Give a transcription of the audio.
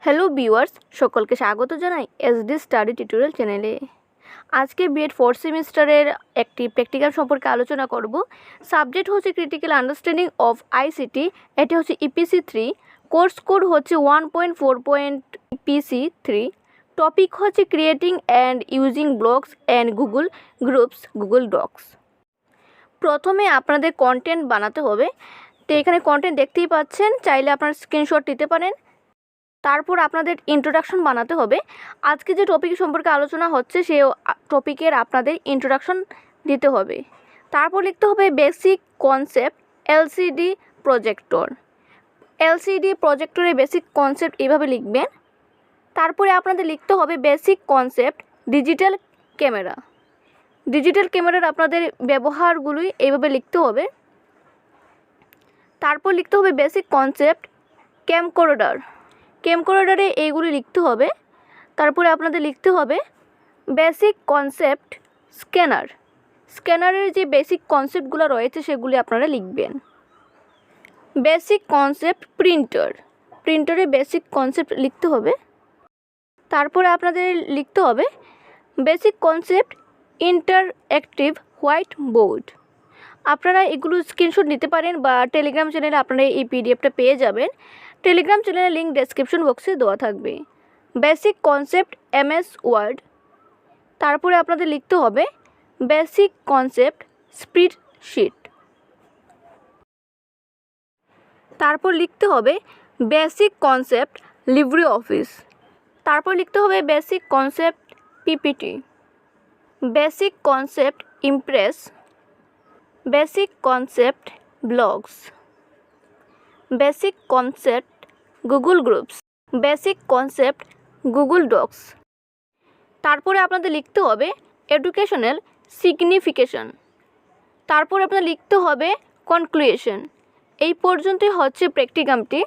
Hello viewers, সকলকে স্বাগত জানাই এসডি স্টাডি টিউটোরিয়াল চ্যানেলে। আজকে B.Ed 4th সেমিস্টারের একটি প্র্যাকটিক্যাল সম্পর্কে আলোচনা করব। সাবজেক্ট হচ্ছে ক্রিটিক্যাল আন্ডারস্ট্যান্ডিং অফ ICT, এটি হচ্ছে EPC3, কোর্স কোড হচ্ছে 1.4.EPC3, টপিক হচ্ছে creating and using blogs and Google groups Google docs. প্রথমে আপনাদের কন্টেন্ট বানাতে হবে। তো এখানে কন্টেন্ট দেখতেই পাচ্ছেন, চাইলে আপনারা স্ক্রিনশট নিতে পারেন। তারপর আপনাদের ইন্ট্রোডাকশন বানাতে হবে। আজকে যে টপিক সম্পর্কে আলোচনা হচ্ছে সেই টপিকের আপনাদের ইন্ট্রোডাকশন দিতে হবে। তারপর লিখতে হবে basic concept LCD projector. LCD প্রজেক্টরের বেসিক কনসেপ্ট এইভাবে লিখবেন। তারপরে আপনাদের লিখতে হবে basic concept digital camera. Digital ক্যামেরার আপনাদের ব্যবহারগুলোই এইভাবে লিখতে হবে। তারপর লিখতে হবে বেসিক কনসেপ্ট ক্যামকর্ডার। ক্যামকর্ডারে এইগুলি লিখতে হবে। তারপরে আপনাদের লিখতে হবে বেসিক কনসেপ্ট স্ক্যানার। স্ক্যানারের যে বেসিক কনসেপ্টগুলো রয়েছে সেগুলি আপনারা লিখবেন। Basic concept printer. প্রিন্টারের বেসিক কনসেপ্ট লিখতে হবে। তারপরে আপনাদের লিখতে হবে basic concept interactive white board. আপনারা এগুলো স্ক্রিনশট নিতে পারেন বা টেলিগ্রাম চ্যানেলে আপনারা এই পিডিএফটা পেয়ে যাবেন। টেলিগ্রাম চ্যানেলের লিঙ্ক ডেসক্রিপশন বক্সে দেওয়া থাকবে। Basic concept MS word. তারপরে আপনাদের লিখতে হবে বেসিক কনসেপ্ট স্প্রেডশিট। তারপর লিখতে হবে বেসিক কনসেপ্ট লিব্রে অফিস। তারপর লিখতে হবে basic concept PPT, basic concept Impress, basic concept blogs, basic concept Google groups, basic concept Google docs. তারপরে আপনাদের লিখতে হবে এডুকেশনাল সিগনিফিকেশন। তারপরে আপনাদের লিখতে হবে কনক্লুশন। এই পর্যন্তই হচ্ছে প্র্যাকটিকামটি।